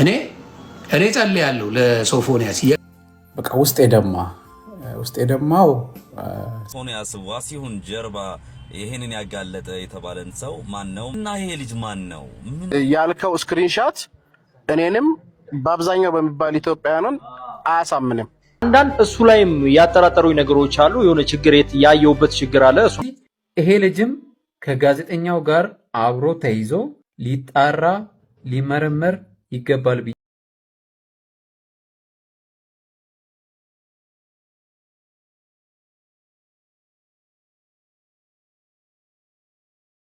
እኔ ጸልያለሁ ለሶፎንያስ በቃ ውስጥ የደማው ሶፎንያስ ዋሲሁን ጀርባ ይሄንን ያጋለጠ የተባለን ሰው ማን ነው እና ይሄ ልጅ ማን ነው ያልከው ስክሪንሾት እኔንም በአብዛኛው በሚባል ኢትዮጵያውያንን አያሳምንም። አንዳንድ እሱ ላይም ያጠራጠሩኝ ነገሮች አሉ። የሆነ ችግር ያየውበት ችግር አለ። ይሄ ልጅም ከጋዜጠኛው ጋር አብሮ ተይዞ ሊጣራ ሊመረመር ይገባል።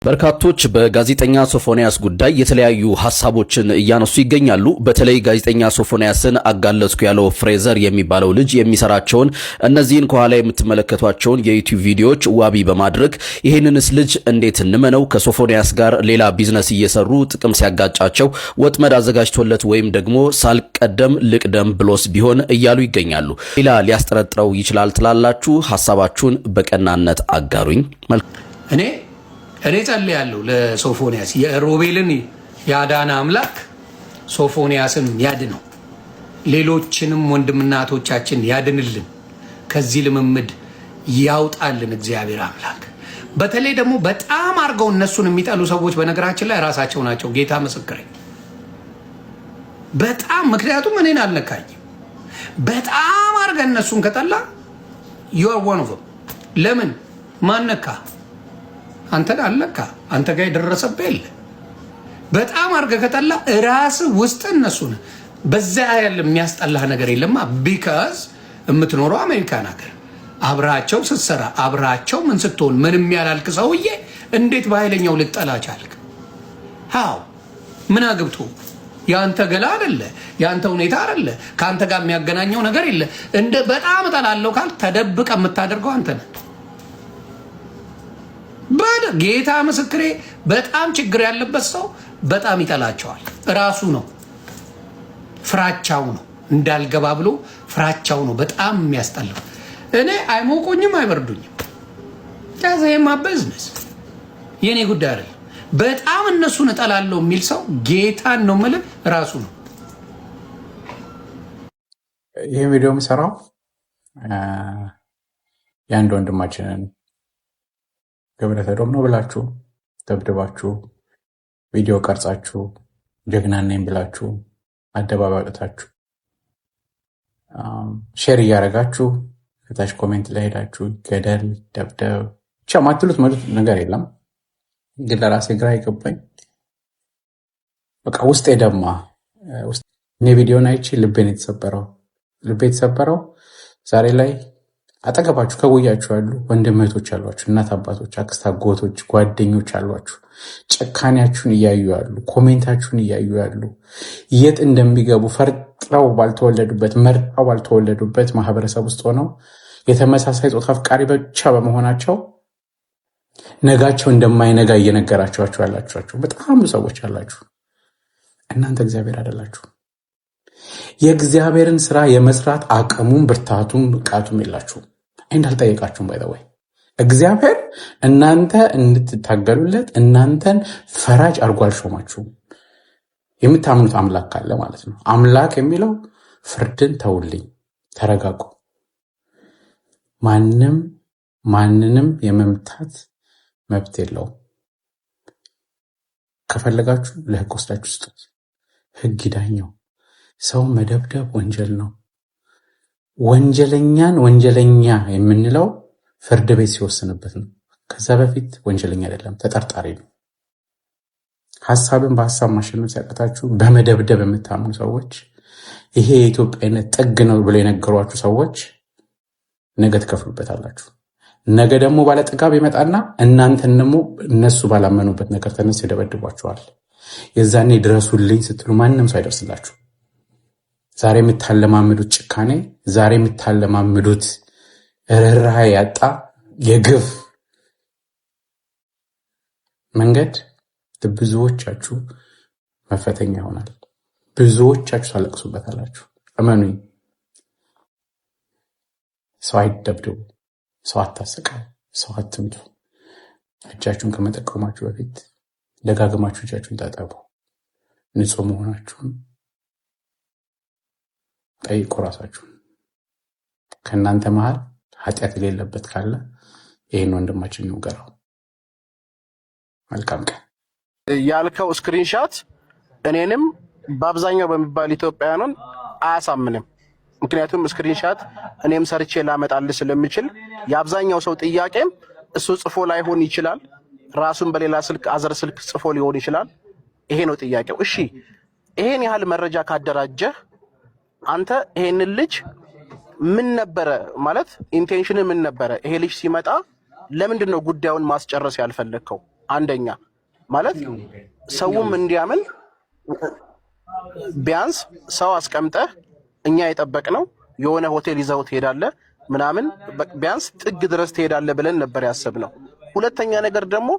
በርካቶች በጋዜጠኛ ሶፎንያስ ጉዳይ የተለያዩ ሐሳቦችን እያነሱ ይገኛሉ። በተለይ ጋዜጠኛ ሶፎንያስን አጋለጥኩ ያለው ፍሬዘር የሚባለው ልጅ የሚሰራቸውን እነዚህን ከኋላ የምትመለከቷቸውን የዩቲዩብ ቪዲዮዎች ዋቢ በማድረግ ይህንንስ ልጅ እንዴት እንመነው፣ ከሶፎንያስ ጋር ሌላ ቢዝነስ እየሰሩ ጥቅም ሲያጋጫቸው ወጥመድ አዘጋጅቶለት ወይም ደግሞ ሳልቀደም ልቅደም ብሎስ ቢሆን እያሉ ይገኛሉ። ሌላ ሊያስጠረጥረው ይችላል ትላላችሁ? ሐሳባችሁን በቀናነት አጋሩኝ። እኔ ጸልያለሁ ለሶፎንያስ የሮቤልን ያዳነ አምላክ ሶፎንያስን ያድነው፣ ሌሎችንም ወንድምናቶቻችን ያድንልን፣ ከዚህ ልምምድ ያውጣልን እግዚአብሔር አምላክ። በተለይ ደግሞ በጣም አርገው እነሱን የሚጠሉ ሰዎች በነገራችን ላይ ራሳቸው ናቸው። ጌታ ምስክሬ በጣም ምክንያቱም እኔን አልነካኝም። በጣም አርገ እነሱን ከጠላ ይወወኑ ለምን ማነካ አንተን አለካ አንተ ጋር የደረሰብህ የለ። በጣም አርገህ ከጠላ ራስ ውስጥ እነሱን በዛ ያለ የሚያስጠላህ ነገር የለማ። ቢካዝ የምትኖረው አሜሪካን ሀገር አብራቸው ስትሰራ አብራቸው ምን ስትሆን ምንም ያላልክ ሰውዬ እንዴት በኃይለኛው ልጠላ ቻልክ? ሃው ምን አግብቶ ያንተ ገላ አይደለ ያንተ ሁኔታ አይደለ ካንተ ጋር የሚያገናኘው ነገር የለ። እንደ በጣም እጠላለሁ ካል ተደብቀ የምታደርገው አንተ ነህ። ጌታ ምስክሬ በጣም ችግር ያለበት ሰው በጣም ይጠላቸዋል። ራሱ ነው ፍራቻው ነው እንዳልገባ ብሎ ፍራቻው ነው በጣም የሚያስጠላው። እኔ አይሞቁኝም አይበርዱኝም። ያዘየማ ቢዝነስ የኔ ጉዳይ አይደለም። በጣም እነሱን እጠላለሁ የሚል ሰው ጌታን ነው ማለት ራሱ ነው። ይሄ ቪዲዮ የምሰራው የአንድ ወንድማችንን ገብረ ሰዶም ነው ብላችሁ ደብድባችሁ ቪዲዮ ቀርጻችሁ ጀግና ነኝ ብላችሁ አደባባይ ወጥታችሁ ሼር እያደረጋችሁ ከታች ኮሜንት ላይ ሄዳችሁ ገደል ደብደብ ብቻ ማትሉት ነገር የለም። ግን ለራሴ ግራ ይገባኝ በቃ ውስጥ የደማ እኔ ቪዲዮን አይቼ ልቤን የተሰበረው ዛሬ ላይ አጠገባችሁ ከጎያችሁ ያሉ ወንድም እህቶች አሏችሁ፣ እናት አባቶች፣ አክስት አጎቶች፣ ጓደኞች አሏችሁ። ጨካኔያችሁን እያዩ ያሉ፣ ኮሜንታችሁን እያዩ ያሉ፣ የት እንደሚገቡ ፈርጥረው ባልተወለዱበት መርጠው ባልተወለዱበት ማህበረሰብ ውስጥ ሆነው የተመሳሳይ ጾታ አፍቃሪ ብቻ በመሆናቸው ነጋቸው እንደማይነጋ እየነገራችኋቸው ያላችኋቸው በጣም ብዙ ሰዎች አላችሁ። እናንተ እግዚአብሔር አይደላችሁ። የእግዚአብሔርን ስራ የመስራት አቅሙም ብርታቱም ብቃቱም የላችሁም። እንዳልጠየቃችሁም ባይዘወይ እግዚአብሔር እናንተ እንድትታገሉለት እናንተን ፈራጅ አድርጎ አልሾማችሁም። የምታምኑት አምላክ ካለ ማለት ነው። አምላክ የሚለው ፍርድን ተውልኝ፣ ተረጋጉ፣ ማንንም የመምታት መብት የለውም። ከፈለጋችሁ ለህግ ወስዳችሁ ስጡት፣ ህግ ይዳኘው። ሰው መደብደብ ወንጀል ነው። ወንጀለኛን ወንጀለኛ የምንለው ፍርድ ቤት ሲወስንበት ነው። ከዛ በፊት ወንጀለኛ አይደለም፣ ተጠርጣሪ ነው። ሐሳብን በሐሳብ ማሸነፍ ሲያቀታችሁ በመደብደብ የምታምኑ ሰዎች፣ ይሄ የኢትዮጵያዊነት ጥግ ነው ብለው የነገሯችሁ ሰዎች ነገ ትከፍሉበታላችሁ። ነገ ደግሞ ባለጥጋብ ይመጣና እናንተን ደግሞ እነሱ ባላመኑበት ነገር ተነስ ይደበድቧችኋል። የዛኔ ድረሱልኝ ስትሉ ማንም ሰው አይደርስላችሁ። ዛሬ የምታለማምዱት ጭካኔ፣ ዛሬ የምታለማምዱት ርህራሄ ያጣ የግፍ መንገድ ብዙዎቻችሁ መፈተኛ ይሆናል። ብዙዎቻችሁ ታለቅሱበታላችሁ። እመኑኝ። ሰው አይደብድቡ፣ ሰው አታሰቃዩ፣ ሰው አትምቱ። እጃችሁን ከመጠቀማችሁ በፊት ደጋግማችሁ እጃችሁን ታጠቡ። ንጹህ መሆናችሁን ጠይቁ ራሳችሁ። ከእናንተ መሃል ኃጢአት የሌለበት ካለ ይህን ወንድማችን ይውገረው። መልካም ቀን። ያልከው ስክሪንሻት እኔንም በአብዛኛው በሚባል ኢትዮጵያውያንን አያሳምንም። ምክንያቱም ስክሪንሻት እኔም ሰርቼ ላመጣልህ ስለምችል የአብዛኛው ሰው ጥያቄም እሱ ጽፎ ላይሆን ይችላል፣ ራሱን በሌላ ስልክ አዘር ስልክ ጽፎ ሊሆን ይችላል። ይሄ ነው ጥያቄው። እሺ ይሄን ያህል መረጃ ካደራጀህ አንተ ይሄንን ልጅ ምን ነበረ ማለት ኢንቴንሽን ምን ነበረ? ይሄ ልጅ ሲመጣ ለምንድን ነው ጉዳዩን ማስጨረስ ያልፈለግከው? አንደኛ ማለት ሰውም እንዲያምን ቢያንስ ሰው አስቀምጠህ እኛ የጠበቅነው የሆነ ሆቴል ይዘው ትሄዳለህ ምናምን ቢያንስ ጥግ ድረስ ትሄዳለህ ብለን ነበር ያሰብነው። ሁለተኛ ነገር ደግሞ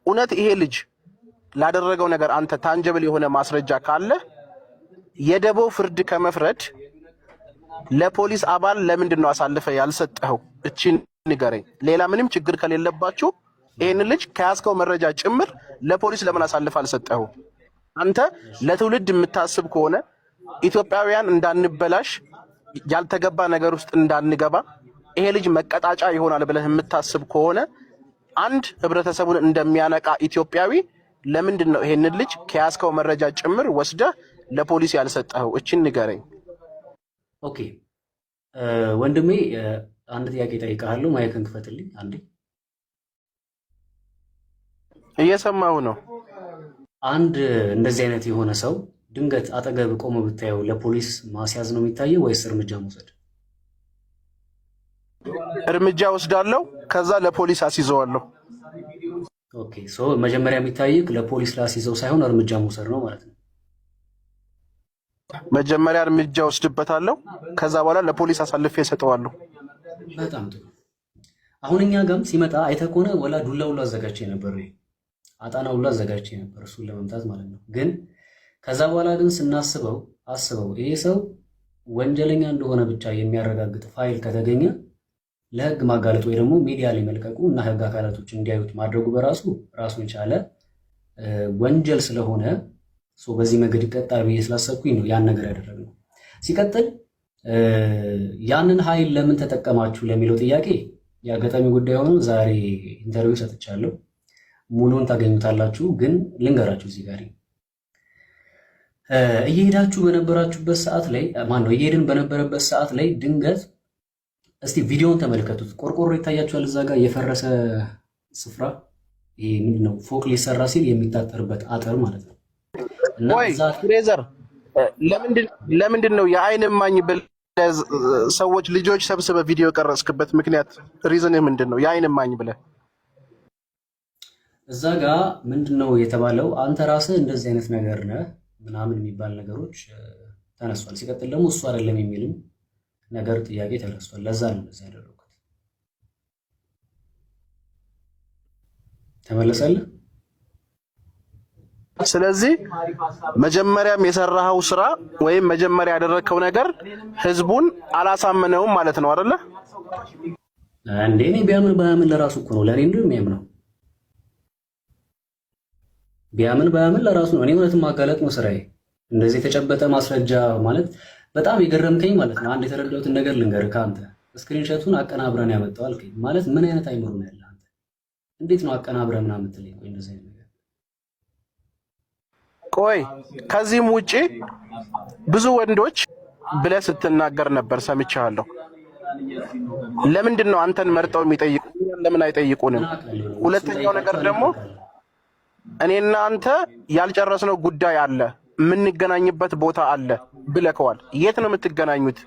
እውነት ይሄ ልጅ ላደረገው ነገር አንተ ታንጀብል የሆነ ማስረጃ ካለ የደቦ ፍርድ ከመፍረድ ለፖሊስ አባል ለምንድን ነው አሳልፈ ያልሰጠኸው? እቺን ንገረኝ። ሌላ ምንም ችግር ከሌለባችሁ ይሄን ልጅ ከያዝከው መረጃ ጭምር ለፖሊስ ለምን አሳልፈ አልሰጠኸው? አንተ ለትውልድ የምታስብ ከሆነ ኢትዮጵያውያን እንዳንበላሽ ያልተገባ ነገር ውስጥ እንዳንገባ ይሄ ልጅ መቀጣጫ ይሆናል ብለህ የምታስብ ከሆነ አንድ ህብረተሰቡን እንደሚያነቃ ኢትዮጵያዊ ለምንድን ነው ይሄንን ልጅ ከያዝከው መረጃ ጭምር ወስደህ ለፖሊስ ያልሰጠኸው? እቺን ንገረኝ። ኦኬ ወንድሜ አንድ ጥያቄ ጠይቃለሁ። ማይክን ክፈትልኝ አንዴ። እየሰማሁ ነው። አንድ እንደዚህ አይነት የሆነ ሰው ድንገት አጠገብ ቆሞ ብታየው ለፖሊስ ማስያዝ ነው የሚታየው ወይስ እርምጃ መውሰድ? እርምጃ ወስዳለሁ፣ ከዛ ለፖሊስ አስይዘዋለሁ። ኦኬ ሶ መጀመሪያ የሚታየው ለፖሊስ ላስይዘው ሳይሆን እርምጃ መውሰድ ነው ማለት ነው። መጀመሪያ እርምጃ ወስድበታለሁ፣ ከዛ በኋላ ለፖሊስ አሳልፌ እሰጠዋለሁ። በጣም ጥሩ። አሁን እኛ ጋም ሲመጣ አይተህ ከሆነ ወላ ዱላ ሁሉ አዘጋጅቼ ነበር፣ አጣና ሁሉ አዘጋጅቼ ነበር እሱን ለመምታት ማለት ነው። ግን ከዛ በኋላ ግን ስናስበው አስበው ይሄ ሰው ወንጀለኛ እንደሆነ ብቻ የሚያረጋግጥ ፋይል ከተገኘ ለህግ ማጋለጥ ወይ ደግሞ ሚዲያ ላይ መልቀቁ እና ህግ አካላቶች እንዲያዩት ማድረጉ በራሱ ራሱን ቻለ ወንጀል ስለሆነ በዚህ መንገድ ይቀጣል ብዬ ስላሰብኩኝ ነው ያን ነገር ያደረግነው። ሲቀጥል ያንን ኃይል ለምን ተጠቀማችሁ ለሚለው ጥያቄ የአጋጣሚ ጉዳይ ሆኖ ዛሬ ኢንተርቪው ሰጥቻለሁ። ሙሉን ታገኙታላችሁ። ግን ልንገራችሁ እዚህ ጋር እየሄዳችሁ በነበራችሁበት ሰዓት ላይ እየሄድን በነበረበት ሰዓት ላይ ድንገት እስቲ ቪዲዮውን ተመልከቱት። ቆርቆሮ ይታያችኋል እዛ ጋር የፈረሰ ስፍራ። ይሄ ምንድነው? ፎቅ ሊሰራ ሲል የሚታጠርበት አጥር ማለት ነው። ወይ ፍሬዘር ለምንድን ነው የአይን እማኝ ብለህ ሰዎች ልጆች ሰብስበህ ቪዲዮ ቀረጽክበት ምክንያት ሪዝንህ ምንድን ነው? የአይን እማኝ ብለህ እዛ ጋር ምንድነው የተባለው? አንተ ራስህ እንደዚህ አይነት ነገር ነህ ምናምን የሚባል ነገሮች ተነስቷል። ሲቀጥል ደግሞ እሱ አይደለም የሚልም ነገር ጥያቄ ተነስቷል። ለዛ ነው እንደዛ ያደረኩት። ተመለሰልህ? ስለዚህ መጀመሪያም የሰራኸው ስራ ወይም መጀመሪያ ያደረከው ነገር ህዝቡን አላሳመነውም ማለት ነው አይደለ? እንዴ እኔ ቢያምን ባያምን ለራሱ እኮ ነው። ለኔ እንደው የሚያምነው ቢያምን ባያምን ለራሱ ነው። እኔ እውነትም ማጋለጥ ነው ስራዬ። እንደዚህ የተጨበጠ ማስረጃ ማለት በጣም የገረምከኝ ማለት ነው። አንድ የተረዳሁትን ነገር ልንገርህ። ከአንተ ስክሪንሾቱን አቀናብረን ያመጣው አልከኝ ማለት ምን አይነት አይምሮ ነው ያለህ አንተ? እንዴት ነው አቀናብረህ ምናምን የምትለኝ? ቆይ እንደዚህ አይነት ነገር ቆይ ከዚህም ውጪ ብዙ ወንዶች ብለህ ስትናገር ነበር ሰምቻለሁ። ለምንድን ነው አንተን መርጠው የሚጠይቁ? ለምን አይጠይቁንም? ሁለተኛው ነገር ደግሞ እኔና አንተ ያልጨረስነው ጉዳይ አለ፣ የምንገናኝበት ቦታ አለ ብለከዋል። የት ነው የምትገናኙት?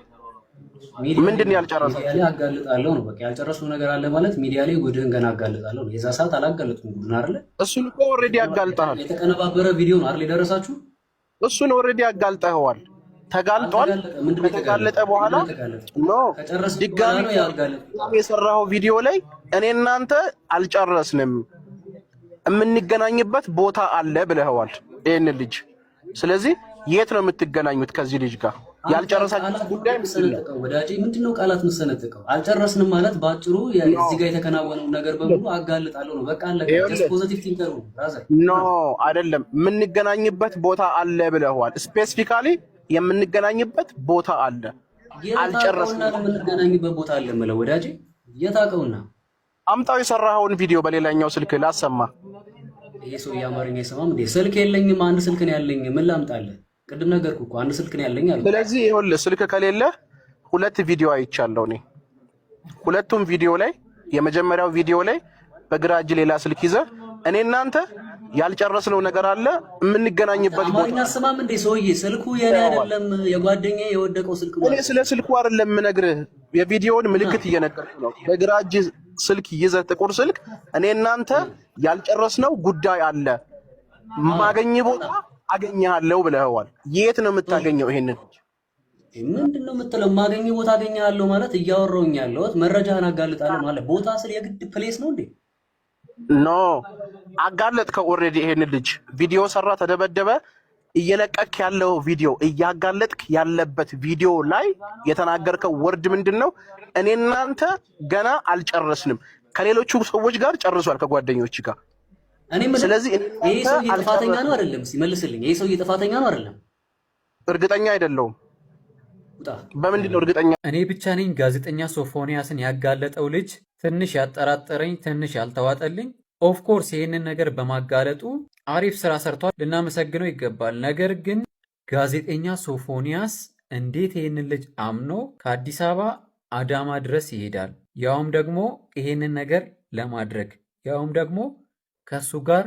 ምንድን ያልጨረሰው? ሚዲያ ላይ አጋልጣለሁ ነው በቃ። ያልጨረስነው ነገር አለ ማለት ሚዲያ ላይ ጉድህን ገና አጋልጣለሁ ነው። የዛ ሰዓት አላጋለጥኩም ጉድህን አይደለ? እሱን እኮ ኦልሬዲ አጋልጠሃል። የተቀነባበረ ቪዲዮ ነው አይደል የደረሳችሁ? እሱን ኦልሬዲ አጋልጠኸዋል። ተጋልጧል። ከተጋለጠ በኋላ ኖ ድጋሚ የሰራኸው ቪዲዮ ላይ እኔ እናንተ አልጨረስንም የምንገናኝበት ቦታ አለ ብለኸዋል ይሄን ልጅ። ስለዚህ የት ነው የምትገናኙት ከዚህ ልጅ ጋር? ያልጨረሳችሁት ጉዳይ ምንድነው? ወዳጄ ምንድነው ቃላት መሰነጥቀው? አልጨረስንም ማለት ባጭሩ እዚህ ጋር የተከናወነው ነገር በሙሉ አጋልጣለሁ ነው በቃ አለቀ። ጀስት ፖዚቲቭ ቲንከር ነው ብራዘር። ኖ አይደለም፣ የምንገናኝበት ቦታ አለ ብለኸዋል። ስፔሲፊካሊ የምንገናኝበት ቦታ አለ። የታቀውና የምንገናኝበት ቦታ አለ ማለት ወዳጄ፣ የታቀውና አምጣው የሰራኸውን ቪዲዮ በሌላኛው ስልክ ላሰማ። ይሄ ሰው የአማርኛ አይሰማም እንዴ? ስልክ የለኝም፣ አንድ ስልክ ነው ያለኝ። ምን ላምጣልህ? ቅድም ነገርኩህ እኮ አንድ ስልክ ነው ያለኝ አለ። ስለዚህ ይኸውልህ ስልክ ከሌለ ሁለት ቪዲዮ አይቻለሁ እኔ። ሁለቱም ቪዲዮ ላይ የመጀመሪያው ቪዲዮ ላይ በግራ እጅ ሌላ ስልክ ይዘህ እኔ እናንተ ያልጨረስነው ነገር አለ የምንገናኝበት ቦታ። አማርኛ አሰማም እንዴ ሰውዬ? ስልኩ የኔ አይደለም የጓደኛዬ የወደቀው ስልክ ነው። እኔ ስለ ስልኩ አይደለም የምነግርህ፣ የቪዲዮውን ምልክት እየነገርኩ ነው። በግራ እጅ ስልክ ይዘህ ጥቁር ስልክ እኔ እናንተ ያልጨረስነው ጉዳይ አለ ማገኝ ቦታ አገኘሃለሁ ብለኸዋል። የት ነው የምታገኘው? ይሄንን ምንድነው የምትለው? ማገኝ ቦታ አገኘሃለሁ ማለት እያወራሁኝ ያለሁት መረጃህን አጋልጣለሁ ማለት ቦታ ስለ የግድ ፕሌስ ነው እንዴ? ኖ አጋለጥከው። ኦልሬዲ ይሄን ልጅ ቪዲዮ ሰራ፣ ተደበደበ። እየለቀክ ያለው ቪዲዮ እያጋለጥክ ያለበት ቪዲዮ ላይ የተናገርከው ወርድ ምንድነው? እኔ እናንተ ገና አልጨረስንም፣ ከሌሎቹ ሰዎች ጋር ጨርሷል፣ ከጓደኞች ጋር። ስለዚህ ይሄ ሰው ጥፋተኛ ነው አይደለም? ሲመልስልኝ፣ ይሄ ሰው ጥፋተኛ ነው አይደለም? እርግጠኛ አይደለሁም። በምንድን ነው እርግጠኛ? እኔ ብቻ ነኝ ጋዜጠኛ ሶፎንያስን ያጋለጠው ልጅ ትንሽ ያጠራጠረኝ፣ ትንሽ ያልተዋጠልኝ። ኦፍኮርስ ይህንን ነገር በማጋለጡ አሪፍ ስራ ሰርቷል፣ ልናመሰግነው ይገባል። ነገር ግን ጋዜጠኛ ሶፎንያስ እንዴት ይህንን ልጅ አምኖ ከአዲስ አበባ አዳማ ድረስ ይሄዳል? ያውም ደግሞ ይህንን ነገር ለማድረግ ያውም ደግሞ ከሱ ጋር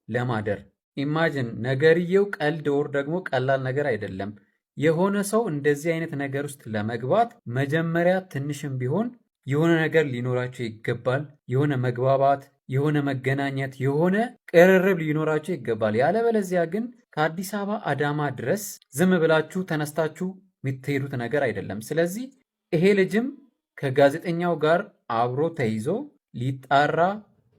ለማደር። ኢማጅን ነገርየው ቀልድ ወር ደግሞ ቀላል ነገር አይደለም። የሆነ ሰው እንደዚህ አይነት ነገር ውስጥ ለመግባት መጀመሪያ ትንሽም ቢሆን የሆነ ነገር ሊኖራቸው ይገባል። የሆነ መግባባት፣ የሆነ መገናኘት፣ የሆነ ቅርርብ ሊኖራቸው ይገባል። ያለበለዚያ ግን ከአዲስ አበባ አዳማ ድረስ ዝም ብላችሁ ተነስታችሁ የምትሄዱት ነገር አይደለም። ስለዚህ ይሄ ልጅም ከጋዜጠኛው ጋር አብሮ ተይዞ ሊጣራ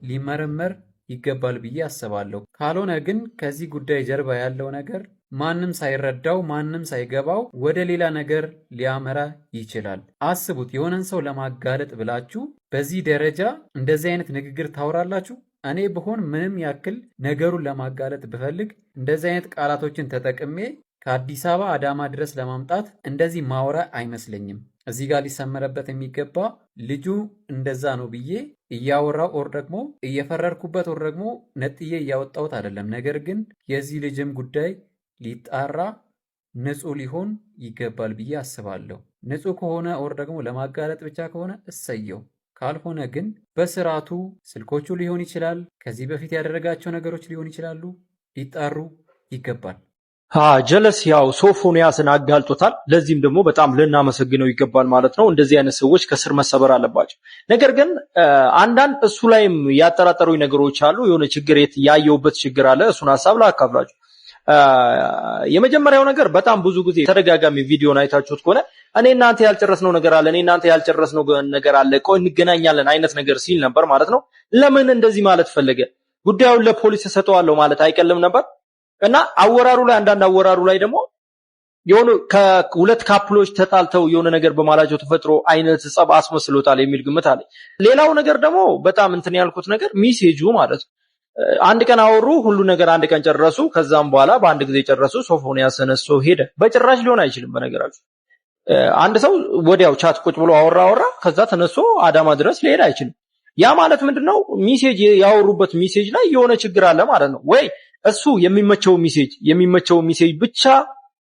ሊመረመር ይገባል ብዬ አስባለሁ። ካልሆነ ግን ከዚህ ጉዳይ ጀርባ ያለው ነገር ማንም ሳይረዳው ማንም ሳይገባው ወደ ሌላ ነገር ሊያመራ ይችላል። አስቡት፣ የሆነን ሰው ለማጋለጥ ብላችሁ በዚህ ደረጃ እንደዚህ አይነት ንግግር ታወራላችሁ። እኔ ብሆን ምንም ያክል ነገሩን ለማጋለጥ ብፈልግ እንደዚህ አይነት ቃላቶችን ተጠቅሜ ከአዲስ አበባ አዳማ ድረስ ለማምጣት እንደዚህ ማውራ አይመስለኝም። እዚህ ጋር ሊሰመረበት የሚገባ ልጁ እንደዛ ነው ብዬ እያወራው ኦር ደግሞ እየፈረርኩበት ኦር ደግሞ ነጥዬ እያወጣሁት አይደለም። ነገር ግን የዚህ ልጅም ጉዳይ ሊጣራ ንጹህ ሊሆን ይገባል ብዬ አስባለሁ። ንጹህ ከሆነ ኦር ደግሞ ለማጋለጥ ብቻ ከሆነ እሰየው። ካልሆነ ግን በስርዓቱ ስልኮቹ ሊሆን ይችላል፣ ከዚህ በፊት ያደረጋቸው ነገሮች ሊሆን ይችላሉ፣ ሊጣሩ ይገባል። ጀለስ ያው ሶፎንያስን አጋልጦታል። ለዚህም ደግሞ በጣም ልናመሰግነው ይገባል ማለት ነው። እንደዚህ አይነት ሰዎች ከስር መሰበር አለባቸው። ነገር ግን አንዳንድ እሱ ላይም ያጠራጠሩኝ ነገሮች አሉ። የሆነ ችግር ያየውበት ችግር አለ። እሱን ሀሳብ ላካፍላችሁ። የመጀመሪያው ነገር በጣም ብዙ ጊዜ ተደጋጋሚ ቪዲዮን አይታችሁት ከሆነ እኔ እናንተ ያልጨረስነው ነገር አለ፣ እኔ እናንተ ያልጨረስነው ነገር አለ፣ ቆይ እንገናኛለን አይነት ነገር ሲል ነበር ማለት ነው። ለምን እንደዚህ ማለት ፈለገ? ጉዳዩን ለፖሊስ እሰጠዋለሁ ማለት አይቀልም ነበር? እና አወራሩ ላይ አንዳንድ አወራሩ ላይ ደግሞ የሆነ ከሁለት ካፕሎች ተጣልተው የሆነ ነገር በማላቸው ተፈጥሮ አይነት ጸብ አስመስሎታል የሚል ግምት አለ። ሌላው ነገር ደግሞ በጣም እንትን ያልኩት ነገር ሚሴጁ ማለት ነው። አንድ ቀን አወሩ፣ ሁሉ ነገር አንድ ቀን ጨረሱ። ከዛም በኋላ በአንድ ጊዜ ጨረሱ። ሶፎንያስ ተነስቶ ሄደ። በጭራሽ ሊሆን አይችልም። በነገራችሁ አንድ ሰው ወዲያው ቻት ቁጭ ብሎ አወራ ከዛ ተነስቶ አዳማ ድረስ ሊሄድ አይችልም። ያ ማለት ምንድነው? ሚሴጅ ያወሩበት ሚሴጅ ላይ የሆነ ችግር አለ ማለት ነው። ወይ እሱ የሚመቸው ሚሴጅ ብቻ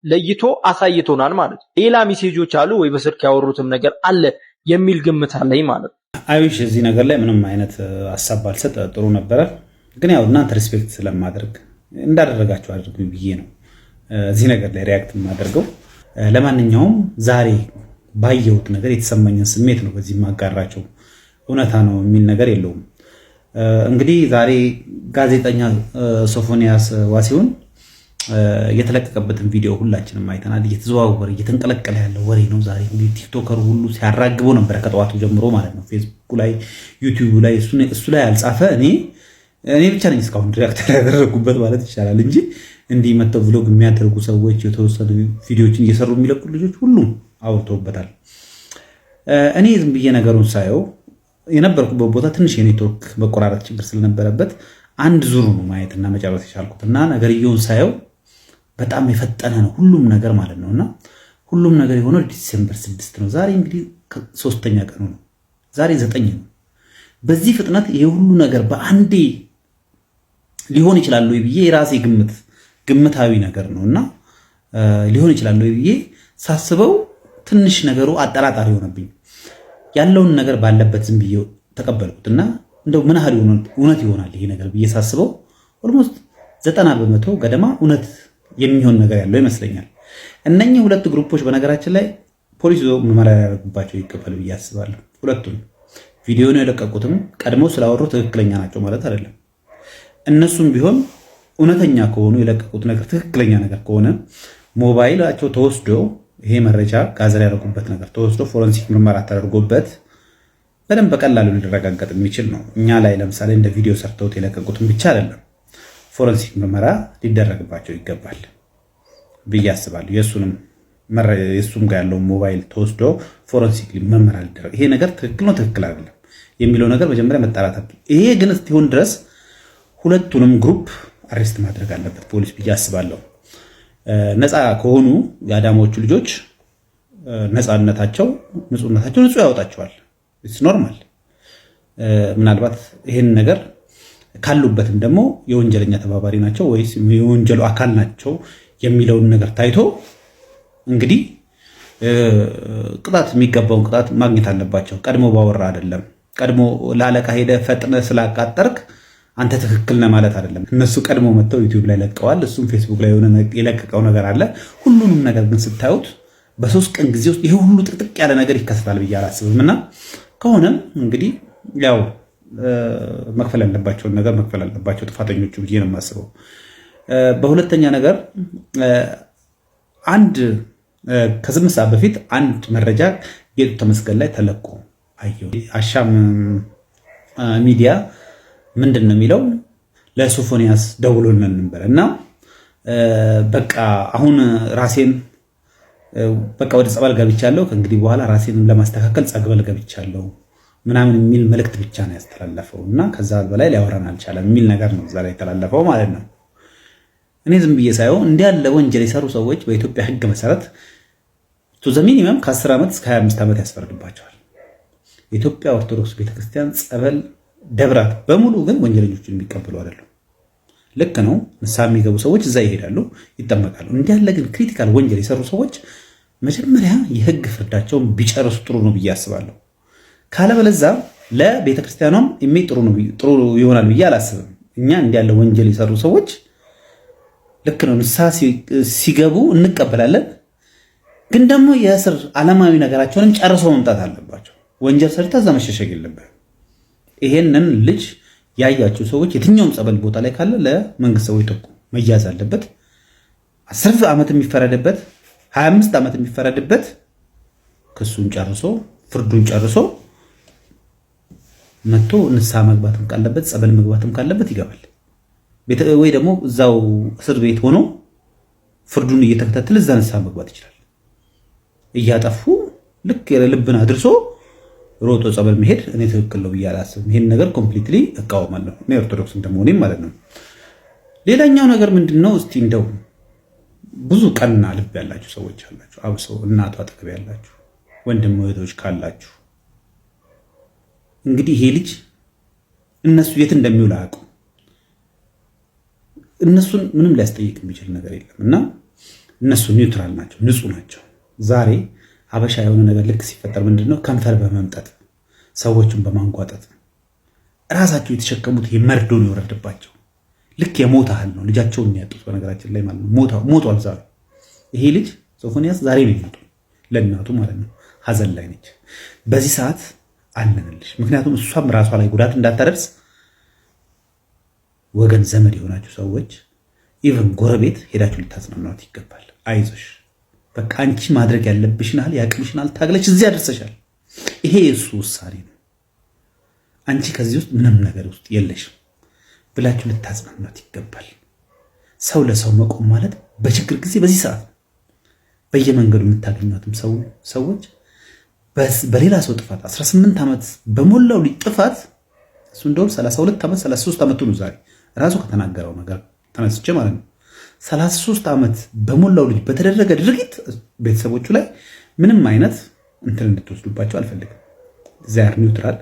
ለይቶ አሳይቶናል ማለት ነው። ሌላ ሚሴጆች አሉ ወይ በስልክ ያወሩትም ነገር አለ የሚል ግምት አለኝ ማለት ነው። አይሽ እዚህ ነገር ላይ ምንም አይነት ሐሳብ ባልሰጥ ጥሩ ነበረ። ግን ያው እናንተ ሪስፔክት ስለማደርግ እንዳደረጋችሁ አድርጉኝ ብዬ ነው እዚህ ነገር ላይ ሪያክት የማደርገው። ለማንኛውም ዛሬ ባየሁት ነገር የተሰማኝን ስሜት ነው በዚህ ማጋራቸው። እውነታ ነው የሚል ነገር የለውም። እንግዲህ ዛሬ ጋዜጠኛ ሶፎንያስ ዋሲሁን የተለቀቀበትን ቪዲዮ ሁላችንም አይተናል። እየተዘዋወረ እየተንቀለቀለ ያለ ወሬ ነው። ዛሬ እንግዲህ ቲክቶከሩ ሁሉ ሲያራግበው ነበር ከጠዋቱ ጀምሮ ማለት ነው። ፌስቡክ ላይ፣ ዩቲዩብ ላይ እሱ ላይ ያልጻፈ እኔ ብቻ ነኝ እስካሁን ሪያክት ያደረጉበት ማለት ይቻላል እንጂ እንዲህ መተው ብሎግ የሚያደርጉ ሰዎች የተወሰኑ ቪዲዮዎችን እየሰሩ የሚለቁ ልጆች ሁሉም አውርተውበታል። እኔ ዝም ብዬ ነገሩን ሳየው የነበርኩበት ቦታ ትንሽ የኔትወርክ መቆራረጥ ችግር ስለነበረበት አንድ ዙር ነው ማየትና መጨረስ የቻልኩት እና ነገርየውን ሳየው በጣም የፈጠነ ነው ሁሉም ነገር ማለት ነውና ሁሉም ነገር የሆነው ዲሴምበር 6 ነው። ዛሬ እንግዲህ 3ኛ ቀኑ ነው። ዛሬ 9 ነው። በዚህ ፍጥነት ይሄ ሁሉ ነገር በአንዴ ሊሆን ይችላል ወይ ብዬ የራሴ ግምታዊ ነገር ነውና ሊሆን ይችላል ወይ ብዬ ሳስበው ትንሽ ነገሩ አጠራጣሪ ሆነብኝ። ያለውን ነገር ባለበት ዝም ብዬ ተቀበልኩትና እንደው ምን ያህል እውነት ይሆናል ይሄ ነገር ብዬ ሳስበው ኦልሞስት 90% ገደማ እውነት የሚሆን ነገር ያለው ይመስለኛል። እነኚህ ሁለት ግሩፖች በነገራችን ላይ ፖሊስ ምርመራ ያደርግባቸው ይገባል ብዬ አስባለሁ። ሁለቱም ቪዲዮውን የለቀቁትም ቀድሞ ስላወሩ ትክክለኛ ናቸው ማለት አይደለም። እነሱም ቢሆን እውነተኛ ከሆኑ የለቀቁት ነገር ትክክለኛ ነገር ከሆነ ሞባይላቸው ተወስዶ ይሄ መረጃ ጋዘር ያደረጉበት ነገር ተወስዶ ፎረንሲክ ምርመራ ተደርጎበት በደንብ በቀላሉ ሊረጋገጥ የሚችል ነው። እኛ ላይ ለምሳሌ እንደ ቪዲዮ ሰርተውት የለቀቁትም ብቻ አይደለም ፎረንሲክ ምርመራ ሊደረግባቸው ይገባል ብዬ አስባለሁ። የእሱም ጋር ያለው ሞባይል ተወስዶ ፎረንሲክ ምርመራ ሊደረግ ይሄ ነገር ትክክል ነው ትክክል አይደለም የሚለው ነገር መጀመሪያ መጣራት አለበት። ይሄ ግን እስኪሆን ድረስ ሁለቱንም ግሩፕ አሬስት ማድረግ አለበት ፖሊስ ብዬ አስባለሁ። ነፃ ከሆኑ የአዳማዎቹ ልጆች ነፃነታቸው ንጹህ ያወጣቸዋል። ኢትስ ኖርማል። ምናልባት ይሄን ነገር ካሉበትም ደግሞ የወንጀለኛ ተባባሪ ናቸው ወይስ የወንጀሉ አካል ናቸው የሚለውን ነገር ታይቶ እንግዲህ ቅጣት የሚገባውን ቅጣት ማግኘት አለባቸው። ቀድሞ ባወራ አይደለም። ቀድሞ ለአለቃ ሄደ ፈጥነ ስላቃጠርክ አንተ ትክክል ነህ ማለት አይደለም። እነሱ ቀድሞ መጥተው ዩቲዩብ ላይ ለቀዋል። እሱም ፌስቡክ ላይ የሆነ የለቀቀው ነገር አለ። ሁሉንም ነገር ግን ስታዩት በ3 ቀን ጊዜ ውስጥ ይሄ ሁሉ ጥቅጥቅ ያለ ነገር ይከሰታል ብዬ አላስብም። እና ከሆነም እንግዲህ ያው መክፈል ያለባቸውን ነገር መክፈል አለባቸው ጥፋተኞቹ ብዬ ነው የማስበው። በሁለተኛ ነገር ከ8 ሰዓት በፊት አንድ መረጃ ጌጡ ተመስገን ላይ ተለቆ አየሁ። አሻም ሚዲያ ምንድን ነው የሚለው ለሶፎንያስ ደውሎልን ነበር እና በቃ አሁን ራሴን በቃ ወደ ጸበል ገብቻለሁ፣ ከእንግዲህ በኋላ ራሴንም ለማስተካከል ጸበል ገብቻለሁ ምናምን የሚል መልእክት ብቻ ነው ያስተላለፈው እና ከዛ በላይ ሊያወራን አልቻለም የሚል ነገር ነው እዛ ላይ የተላለፈው ማለት ነው። እኔ ዝም ብዬ ሳየው እንዲህ ያለ ወንጀል የሰሩ ሰዎች በኢትዮጵያ ሕግ መሰረት ቱ ዘ ሚኒመም ከ10 ዓመት እስከ 25 ዓመት ያስፈርድባቸዋል። የኢትዮጵያ ኦርቶዶክስ ቤተክርስቲያን ጸበል ደብራት በሙሉ ግን ወንጀለኞችን የሚቀበሉ አይደሉም። ልክ ነው፣ ንስሐ የሚገቡ ሰዎች እዛ ይሄዳሉ፣ ይጠመቃሉ። እንዲህ ያለ ግን ክሪቲካል ወንጀል የሰሩ ሰዎች መጀመሪያ የህግ ፍርዳቸውን ቢጨርሱ ጥሩ ነው ብዬ አስባለሁ። ካለበለዛ ለቤተክርስቲያኗም ጥሩ ይሆናል ብዬ አላስብም። እኛ እንዲህ ያለ ወንጀል የሰሩ ሰዎች ልክ ነው ንስሐ ሲገቡ እንቀበላለን፣ ግን ደግሞ የእስር ዓለማዊ ነገራቸውንም ጨርሰው መምጣት አለባቸው። ወንጀል ሰርታ እዛ መሸሸግ የለብህም። ይሄንን ልጅ ያያችሁ ሰዎች የትኛውም ጸበል ቦታ ላይ ካለ ለመንግስት ሰዎች ጠቁ፣ መያዝ አለበት። 10 ዓመት የሚፈረድበት 25 ዓመት የሚፈረድበት ክሱን ጨርሶ ፍርዱን ጨርሶ መጥቶ ንስሐ መግባትም ካለበት ጸበል መግባትም ካለበት ይገባል። ወይ ደግሞ እዛው እስር ቤት ሆኖ ፍርዱን እየተከታተለ እዛ ንስሐ መግባት ይችላል። እያጠፉ ልክ የልብን አድርሶ ሮጦ ጸበል መሄድ እኔ ትክክል ነው ብዬ አላስብም። ይሄን ነገር ኮምፕሊትሊ እቃወማለሁ እኔ ኦርቶዶክስ እንደመሆኔም ማለት ነው። ሌላኛው ነገር ምንድነው? እስቲ እንደው ብዙ ቀና ልብ ያላችሁ ሰዎች አላችሁ፣ አብሰው እናቷ አጠገብ ያላችሁ ወንድም እህቶች ካላችሁ እንግዲህ ይሄ ልጅ እነሱ የት እንደሚውል አያውቁም። እነሱን ምንም ሊያስጠይቅ የሚችል ነገር የለም እና እነሱ ኒውትራል ናቸው፣ ንጹህ ናቸው። ዛሬ ሀበሻ የሆነ ነገር ልክ ሲፈጠር ምንድነው ከንፈር በመምጠጥ ሰዎችን በማንቋጠጥ ራሳቸው የተሸከሙት የመርዶ ነው የወረደባቸው። ልክ የሞት ያህል ነው ልጃቸውን የሚያጡት በነገራችን ላይ ማለት ነው። ሞቷል ዛሬ ይሄ ልጅ ሶፎንያስ ዛሬ ነው የሞተው፣ ለእናቱ ማለት ነው። ሀዘን ላይ ነች በዚህ ሰዓት አለንልሽ። ምክንያቱም እሷም ራሷ ላይ ጉዳት እንዳታደርስ ወገን ዘመድ የሆናችሁ ሰዎች ኢቨን ጎረቤት ሄዳችሁ ልታጽናኗት ይገባል። አይዞሽ በቃ አንቺ ማድረግ ያለብሽን ያህል ያቅምሽናል ታግለሽ እዚህ አድርሰሻል። ይሄ የእሱ ውሳኔ ነው። አንቺ ከዚህ ውስጥ ምንም ነገር ውስጥ የለሽም ብላችሁ ልታጽናኗት ይገባል። ሰው ለሰው መቆም ማለት በችግር ጊዜ በዚህ ሰዓት በየመንገዱ የምታገኟትም ሰዎች በሌላ ሰው ጥፋት 18 ዓመት በሞላው ልጅ ጥፋት እሱ እንደውም 32 ዓመት 33 ዓመቱ ነው ዛሬ ራሱ ከተናገረው ነገር ተነስቼ ማለት ነው 33 ዓመት በሞላው ልጅ በተደረገ ድርጊት ቤተሰቦቹ ላይ ምንም አይነት እንትን እንድትወስዱባቸው አልፈልግም። ዛር ኒውትራል።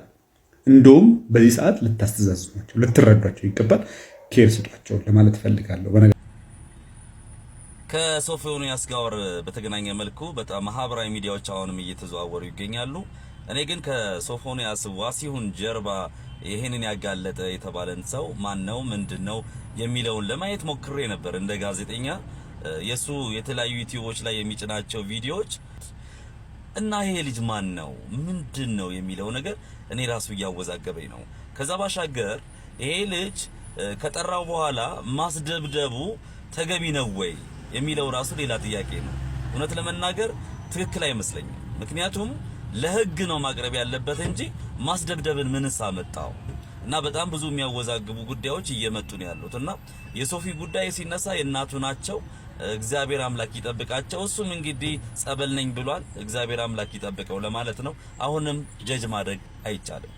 እንደውም በዚህ ሰዓት ልታስተዛዝኗቸው፣ ልትረዷቸው ይገባል። ኬር ስጧቸው ለማለት ፈልጋለሁ። ከሶፎንያስ ጋር በተገናኘ መልኩ በጣም ማህበራዊ ሚዲያዎች አሁንም እየተዘዋወሩ ይገኛሉ። እኔ ግን ከሶፎንያስ ዋሲሁን ጀርባ ይሄንን ያጋለጠ የተባለን ሰው ማን ነው ምንድነው የሚለውን ለማየት ሞክሬ ነበር እንደ ጋዜጠኛ። የሱ የተለያዩ ዩቲዩቦች ላይ የሚጭናቸው ቪዲዮዎች እና ይሄ ልጅ ማን ነው ምንድነው የሚለው ነገር እኔ ራሱ እያወዛገበኝ ነው። ከዛ ባሻገር ይሄ ልጅ ከጠራው በኋላ ማስደብደቡ ተገቢ ነው ወይ የሚለው ራሱ ሌላ ጥያቄ ነው። እውነት ለመናገር ትክክል አይመስለኝም። ምክንያቱም ለህግ ነው ማቅረብ ያለበት እንጂ ማስደብደብን ምንስ አመጣው? እና በጣም ብዙ የሚያወዛግቡ ጉዳዮች እየመጡ ነው ያሉት። እና የሶፊ ጉዳይ ሲነሳ የእናቱ ናቸው። እግዚአብሔር አምላክ ይጠብቃቸው። እሱም እንግዲህ ጸበል ነኝ ብሏል። እግዚአብሔር አምላክ ይጠብቀው ለማለት ነው። አሁንም ጀጅ ማድረግ አይቻልም።